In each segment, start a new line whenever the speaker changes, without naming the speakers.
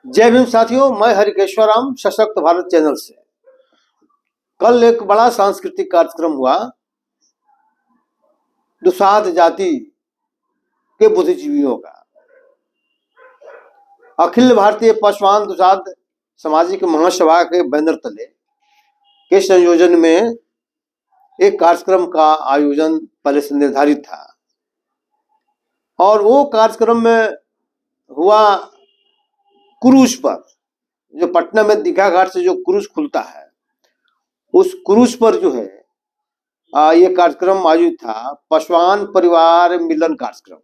जय भीम साथियों, मैं हरिकेश्वराम सशक्त भारत चैनल से। कल एक बड़ा सांस्कृतिक कार्यक्रम हुआ दुसाध जाति के बुद्धिजीवियों का। अखिल भारतीय पासवान दुसाध सामाजिक महासभा के बैनर तले के संयोजन में एक कार्यक्रम का आयोजन पहले से निर्धारित था और वो कार्यक्रम में हुआ क्रूज पर, जो पटना में दीघा घाट से जो क्रूज खुलता है उस क्रूज पर जो है ये कार्यक्रम आयोजित था, पासवान परिवार मिलन कार्यक्रम।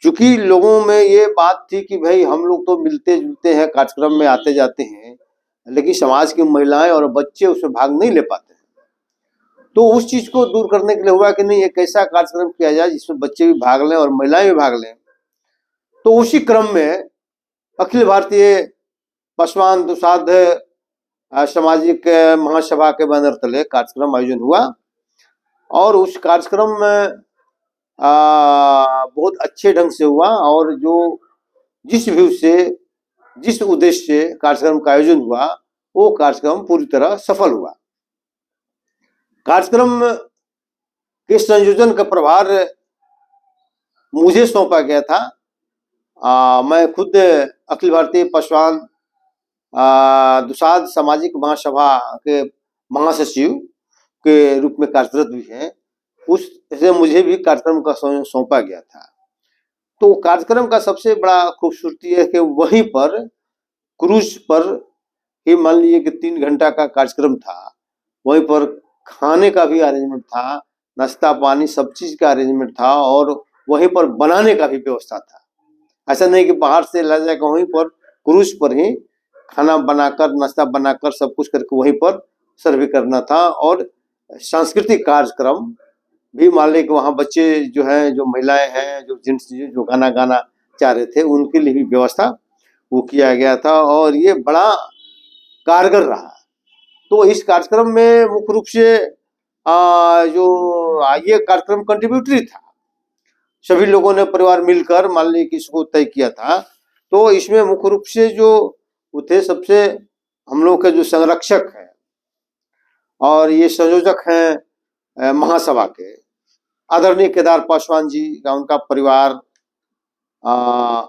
चूंकि लोगों में ये बात थी कि भाई हम लोग तो मिलते जुलते हैं, कार्यक्रम में आते जाते हैं, लेकिन समाज की महिलाएं और बच्चे उसमें भाग नहीं ले पाते हैं। तो उस चीज को दूर करने के लिए हुआ कि नहीं, एक ऐसा कार्यक्रम किया जाए जिसमें बच्चे भी भाग लें और महिलाएं भी भाग लें। तो उसी क्रम में अखिल भारतीय पासवान दुसाध सामाजिक महासभा के बैनर तले कार्यक्रम आयोजन हुआ और उस कार्यक्रम में बहुत अच्छे ढंग से हुआ और जो जिस व्यू से, जिस उद्देश्य से कार्यक्रम का आयोजन हुआ वो कार्यक्रम पूरी तरह सफल हुआ। कार्यक्रम के संयोजन का प्रभार मुझे सौंपा गया था। मैं खुद अखिल भारतीय पासवान दुसाध सामाजिक महासभा के महासचिव के रूप में कार्यरत भी हैं। उससे मुझे भी कार्यक्रम का सौंपा गया था। तो कार्यक्रम का सबसे बड़ा खूबसूरती है कि वहीं पर क्रूज पर ही मान लीजिए कि 3 घंटा का कार्यक्रम था, वहीं पर खाने का भी अरेंजमेंट था, नाश्ता पानी सब चीज का अरेंजमेंट था और वहीं पर बनाने का भी व्यवस्था था। ऐसा नहीं कि बाहर से ला जाकर वहीं पर क्रूज पर ही खाना बनाकर, नाश्ता बनाकर सब कुछ करके वहीं पर सर्व करना था। और सांस्कृतिक कार्यक्रम भी मान लीजिए कि वहाँ बच्चे जो हैं, जो महिलाएं हैं, जो जेंट्स जो गाना गाना चाह रहे थे, उनके लिए भी व्यवस्था वो किया गया था और ये बड़ा कारगर रहा। तो इस कार्यक्रम में मुख्य रूप से जो ये कार्यक्रम कंट्रीब्यूटरी था, सभी लोगों ने परिवार मिलकर मान लीजिए कि इसको तय किया था। तो इसमें मुख्य रूप से जो थे सबसे हम लोग के जो संरक्षक हैं और ये संयोजक हैं महासभा के, आदरणीय केदार पासवान जी का उनका परिवार,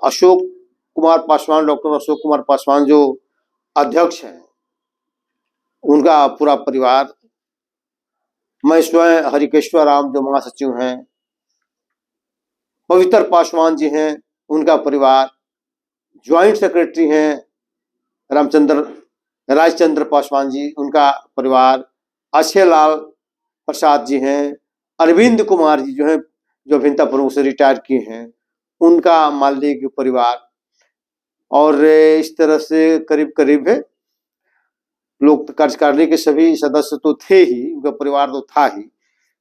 अशोक कुमार पासवान, डॉक्टर अशोक कुमार पासवान जो अध्यक्ष हैं, उनका पूरा परिवार, मैं स्वयं हरिकेश्वराम जो महासचिव हैं, पवित्र पासवान जी हैं उनका परिवार, ज्वाइंट सेक्रेटरी हैं राजचंद्र पासवान जी, उनका परिवार, अक्षय लाल प्रसाद जी हैं, अरविंद कुमार जी जो हैं, जो अभियंता प्रमुख से रिटायर किए हैं, उनका मालदीव के परिवार, और इस तरह से करीब करीब है लोग कार्यकारिणी के सभी सदस्य तो थे ही, उनका परिवार तो था ही।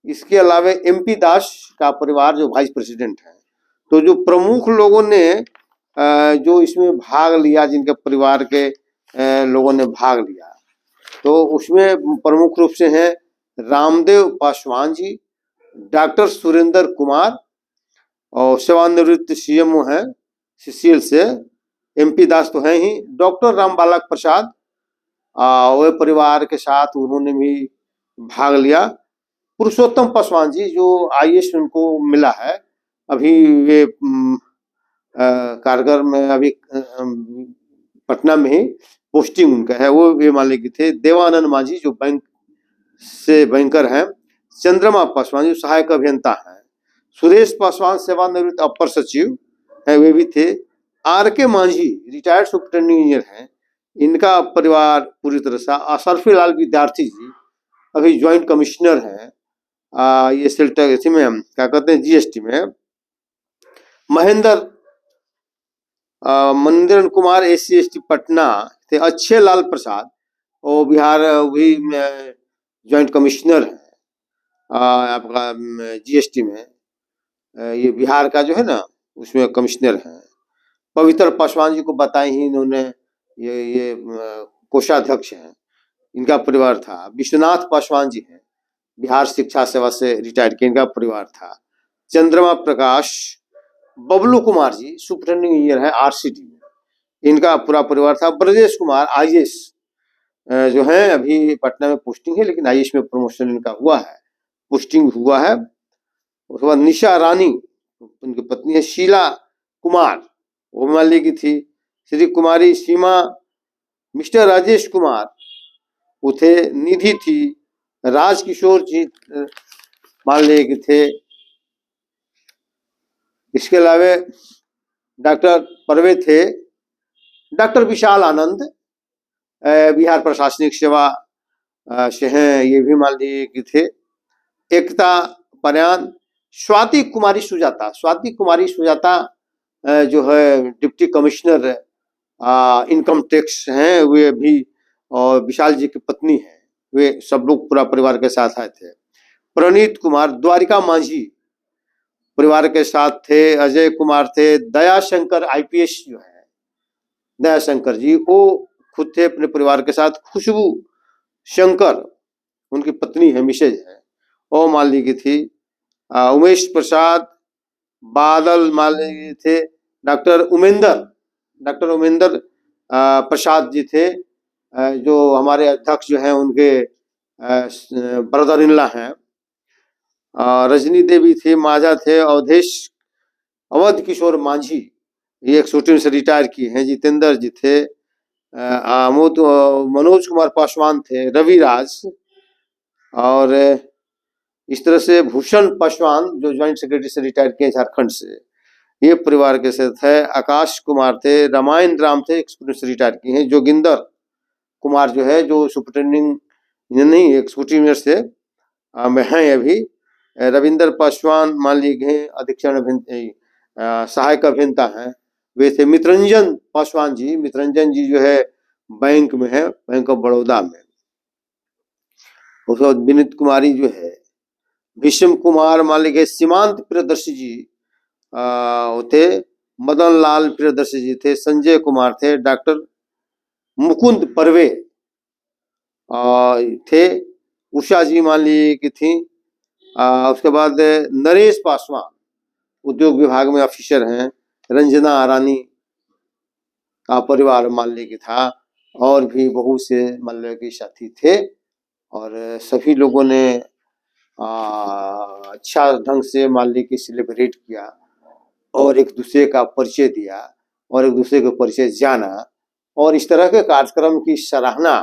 इसके अलावा MP दास का परिवार जो वाइस प्रेसिडेंट है। तो जो प्रमुख लोगों ने जो इसमें भाग लिया, जिनके परिवार के लोगों ने भाग लिया, तो उसमें प्रमुख रूप से हैं रामदेव पासवान जी, डॉक्टर सुरेंद्र कुमार और सेवानिवृत्त CMO हैं CCL से, MP दास तो हैं ही, डॉक्टर रामबालक प्रसाद वे परिवार के साथ उन्होंने भी भाग लिया, पुरुषोत्तम पासवान जी जो IAS उनको मिला है अभी, वे कारगर में अभी पटना में ही पोस्टिंग उनका है, वो ये मालिक थे। देवानंद माझी जो बैंक से बैंकर हैं, चंद्रमा पासवान जो सहायक अभियंता हैं, सुरेश पासवान सेवानिवृत्त अपर सचिव है, वे भी थे। RK Manjhi retired superintending engineer हैं, इनका परिवार पूरी तरह से। सरफी लाल विद्यार्थी जी अभी ज्वाइंट कमिश्नर हैं ये सेल्टक में, क्या कहते हैं, GST में। महेंद्र कुमार SC/ST पटना थे। अक्षय लाल प्रसाद वो बिहार वही ज्वाइंट कमिश्नर है आपका GST में, ये बिहार का जो है ना उसमें कमिश्नर है। पवित्र पासवान जी को बताए ही इन्होंने, ये कोषाध्यक्ष हैं, इनका परिवार था। विश्वनाथ पासवान जी हैं, बिहार शिक्षा सेवा से रिटायर्ड किए, इनका परिवार था। चंद्रमा प्रकाश, बबलू कुमार जी सुपरिटेंडिंग इंजीनियर है RCD में, इनका पूरा परिवार था। ब्रजेश कुमार आईएएस जो है अभी पटना में पोस्टिंग है, लेकिन आईएएस में प्रमोशन इनका हुआ है, पोस्टिंग हुआ है। उसके बाद निशा रानी उनकी पत्नी है। शीला कुमार वो माल्य की थी। श्री कुमारी सीमा, मिस्टर राजेश कुमार वो थे। निधि थी। राजकिशोर जी माल्य के थे। इसके अलावा डॉक्टर परवे थे। डॉक्टर विशाल आनंद बिहार प्रशासनिक सेवा से हैं, ये भी माल्य के थे। एकता परयान, स्वाति कुमारी सुजाता। स्वाति कुमारी सुजाता जो है डिप्टी कमिश्नर इनकम टैक्स हैं, वे भी और विशाल जी की पत्नी है। वे सब लोग पूरा परिवार के साथ आए थे। प्रणीत कुमार, द्वारिका मांझी परिवार के साथ थे। अजय कुमार थे। दयाशंकर आईपीएस जो है, दयाशंकर जी वो खुद थे अपने परिवार के साथ। खुशबू शंकर उनकी पत्नी है, मिसेज है, वो माल्य की थी। उमेश प्रसाद बादल माल्य थे। डॉक्टर उमेंद्र प्रसाद जी थे, जो हमारे अध्यक्ष जो हैं उनके ब्रदर इन लॉ हैं। रजनी देवी थी, माझा थे। अवध किशोर मांझी ये एक शूटिंग से रिटायर किए हैं। जितेंद्र जी थे। मनोज कुमार पासवान थे। रविराज, और इस तरह से भूषण पासवान जो ज्वाइंट सेक्रेटरी से रिटायर किए झारखंड से, ये परिवार के साथ है। आकाश कुमार थे। रामायण राम थे, एक्सक्यूटिव से रिटायर किए हैं। जोगिंदर कुमार जो है, जो सुपरिटेंडिंग नहीं एक्सक्यूटिव से में हैं अभी। रविंदर पासवान मान लीजिए अधीक्षण सहायक अभियंता हैं, वे थे। मित्रंजन पासवान जी, मित्रंजन जी जो है बैंक में है, बैंक ऑफ बड़ौदा में। उसके बाद विनीत कुमारी जो है। भीष्म कुमार मान लीजिए। सीमांत प्रियदर्शी जी थे। मदन लाल प्रियदर्शी जी थे। संजय कुमार थे। डॉक्टर मुकुंद परवे थे। उषा जी मान लीजिए की थी। उसके बाद नरेश पासवान उद्योग विभाग में ऑफिसर हैं। रंजना रानी का परिवार माल्य की था, और भी बहुत से माल्य के साथी थे। और सभी लोगों ने अच्छा ढंग से माल्य की सेलिब्रेट किया, और एक दूसरे का परिचय दिया, और एक दूसरे का परिचय जाना। और इस तरह के कार्यक्रम की सराहना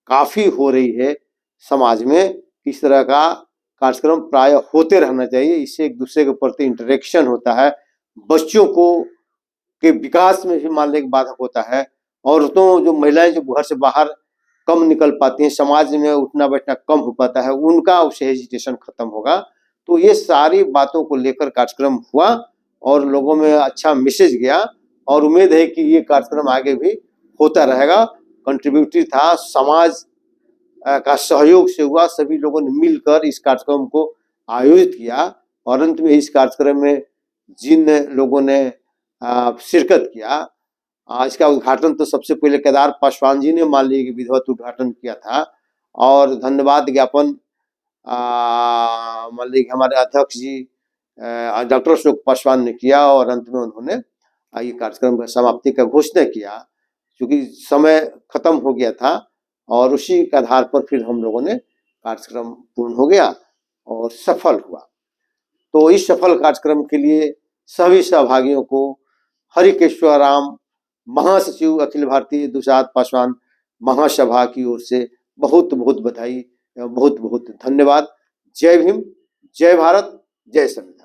काफी हो रही है समाज में। इस तरह का कार्यक्रम प्राय होते रहना चाहिए। इससे एक दूसरे के प्रति इंटरेक्शन होता है। बच्चों को के विकास में भी मान लें बाधक होता है। औरतों, जो महिलाएं जो घर से बाहर कम निकल पाती हैं, समाज में उठना बैठना कम हो पाता है, उनका उससे हेजिटेशन खत्म होगा। तो ये सारी बातों को लेकर कार्यक्रम हुआ, और लोगों में अच्छा मैसेज गया, और उम्मीद है कि ये कार्यक्रम आगे भी होता रहेगा। कंट्रीब्यूटरी था, समाज का सहयोग से हुआ। सभी लोगों ने मिलकर इस कार्यक्रम को आयोजित किया, और अंत में इस कार्यक्रम में जिन लोगों ने शिरकत किया, इसका उद्घाटन तो सबसे पहले केदार पासवान जी ने माल्य की विधिवत उद्घाटन किया था। और धन्यवाद ज्ञापन माल्य के हमारे अध्यक्ष जी डॉक्टर अशोक पासवान ने किया, और अंत में उन्होंने ये कार्यक्रम की समाप्ति का घोषणा किया, क्योंकि समय खत्म हो गया था। और उसी के आधार पर फिर हम लोगों ने कार्यक्रम पूर्ण हो गया और सफल हुआ। तो इस सफल कार्यक्रम के लिए सभी सहभागियों को हरिकेश्वर राम महासचिव अखिल भारतीय दुसाध पासवान महासभा की ओर से बहुत बहुत बधाई एवं बहुत बहुत धन्यवाद। जय भीम, जय भारत, जय संविधान।